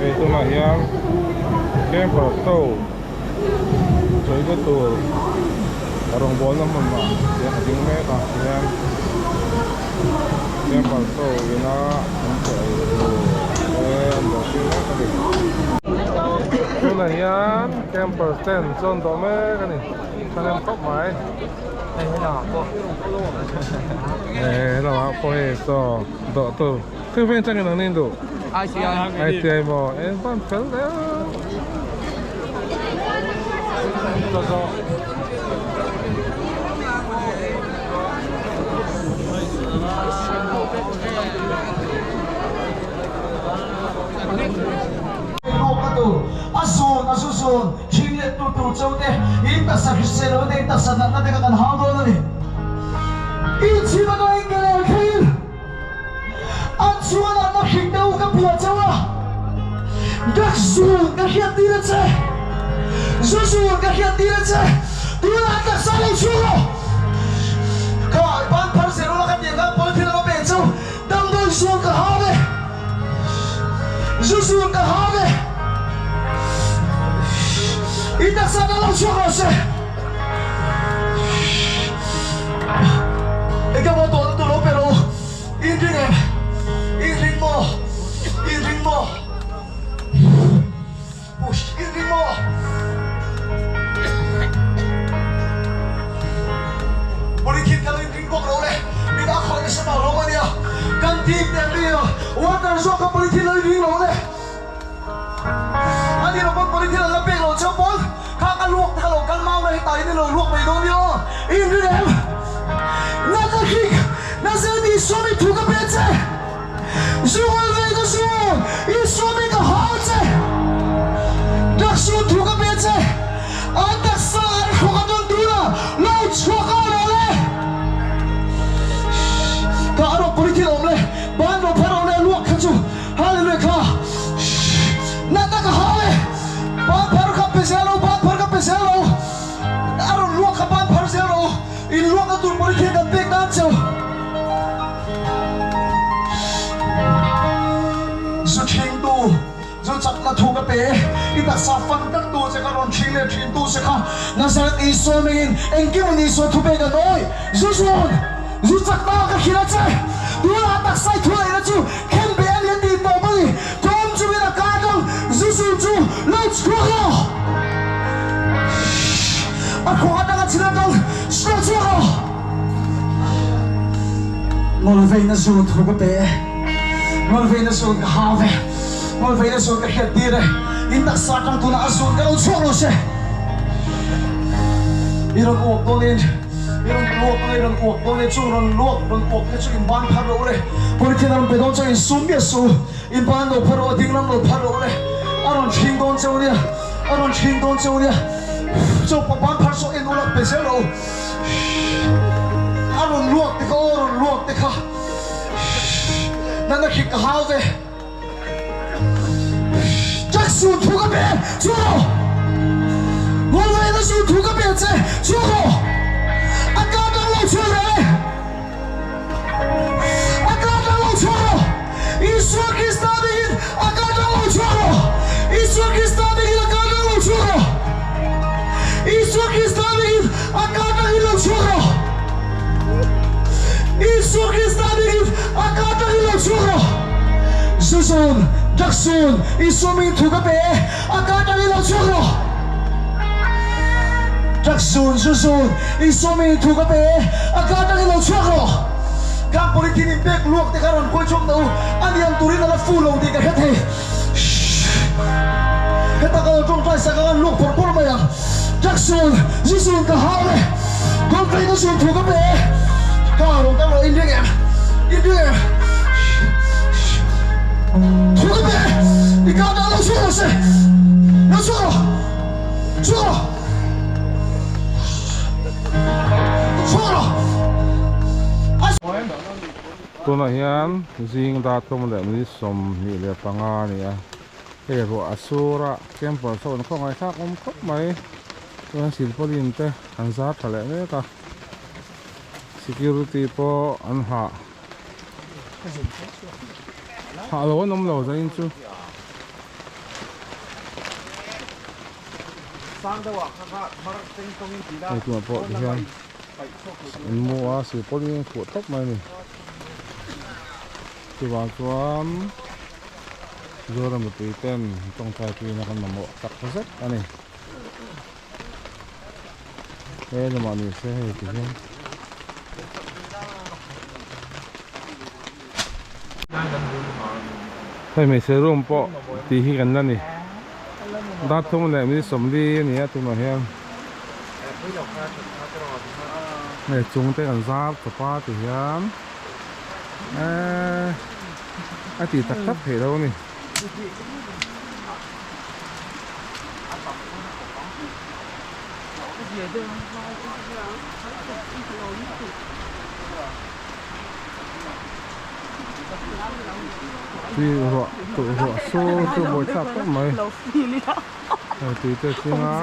Ito na yan. Camper tow. So ito tour. Karong buwan naman ba? Yan, ating meka. Yan. Camper tow. Yan na. And dating meka din. Ito na yan. Camper stand. So ito meka din. Saan top mai? Hello po so do to. Cái bên trong này nên đủ. ITI mo. Em vẫn phải đấy. Đó. Asun chile tu chote in ta sa hiselo de ta sa na de kan ha do ni in chi ma no ingele khail an chuan na hingdau ka pia chawa dak su ka hiat dir che su ka hiat dir che tu na ta sa lo chu ka ban par se lo ka dia ka pol thil ma be chu dang do su ka ha de su ka ha de Ita sana lo choro se. Eka mo to lo pero in ring mo. Push in ring mo. Boli kit kalau in ring mo lo le. Ita ko na sa lo ma dia. Kan team dia dia. Water zo ka boli kit lo in ring lo le. Ani lo bang boli kit lo pe lo chapol. Các luộc các lẩu căn mau này tay nên lẩu luộc mày đâu nhá in đi em na ta khi na sẽ đi số mình thu cái bên trên rồi về cái số in số mình cái hậu trên đặc số thu cái bên trên anh đặc sản không có đơn đua lâu cho các lẩu này các lẩu bồi thịt lẩu này bán lẩu phải lẩu này luộc khăn chú hallelujah cả na ta cái hậu này bán phải lẩu bên trên lẩu Zero, aron luộc các bạn par zero, in luộc các tụi mới thiên đặt big đan châu. Dù thiên tu, dù chắc là thu cái bé, in đặt sa phân các tu sẽ có thiên lệ thiên tu sẽ có, na sẽ in số mình, anh kêu mình số thu bé cái nói, dù chắc bao cái khi đó chơi, đứa là đặt sai thu này là chú, khen bé anh đi tìm bao nhiêu, tom chú biết là cá đâu, dù chú, let's go. Aku ada kat sini dong, sudah. Ngồi về nó xuống thôi cái bé, ngồi về nó xuống cái hào về, ngồi về nó xuống cái hết đi đây. In tak sát trong tu nó xuống cái đầu xuống rồi sẽ. Iron uộc tôi lên, iron uộc tôi lên chung iron uộc cái chung in ban phá rồi đây. Bởi vì nó bị đóng cho in sum biết su, in ban đồ phá rồi, tiếng lắm đồ phá rồi đây. Aron chinh đón châu đi, aron chinh đón châu đi. So papan parso in ulak pesero aron luak te ka nana ki ka hawe jaksu thu ka be chuo ngolai na su thu ka be che chuo akadang lo chuo re akadang lo chuo isu Krista din akadang lo chuo isu Krista din akadang lo chuo Isu Krista din akata hilang suara. Isu Krista din akata hilang suara. Susun, Jackson, Isu min thu ka be akata hilang suara. Jackson, Susun, Isu min thu ka be akata hilang suara. Kang politik ni bek luak te karon koi chom tau anian turin ala fulo di ka hete. Kita kalau trong trai sekarang luak por maya. Jackson, Jackson ka hawe, con phải nó xuống thuộc các bé, cả rồi các loại in đi em, thuộc các bé, đi cả đã nó xuống rồi, Tôi nói hiền, riêng ta không để mình sống như là panga này à, cái rồi asura, camper sau nó không ai khác không cấp mấy. Yung silpolin te ang sa thale ne ka security po an ha lo nom lo za in chu ไอ้ตัวโปะที่ยังอันมัวสิปลิงขวดทบมานี่ที่วางตัวโยนมาตีเต้นต้องใช้ปีนะครับมาหมดตักเสร็จอันนี้จะมานี่เสียให้ที่ยังให้ไม่เซรุ่มโปะตีที่กันนั่นนี่ดัดทุ่งแหลมนี่สมดีนี่ตัวมาเฮียเนี่ยจุงเตะกันซาบสปาตีเฮียไอ้ตีตักตักเหรอนี่ที่หัวตัวหัวสู้ตัวบอยชับก็ไม่ตีเตะชิงอ่ะ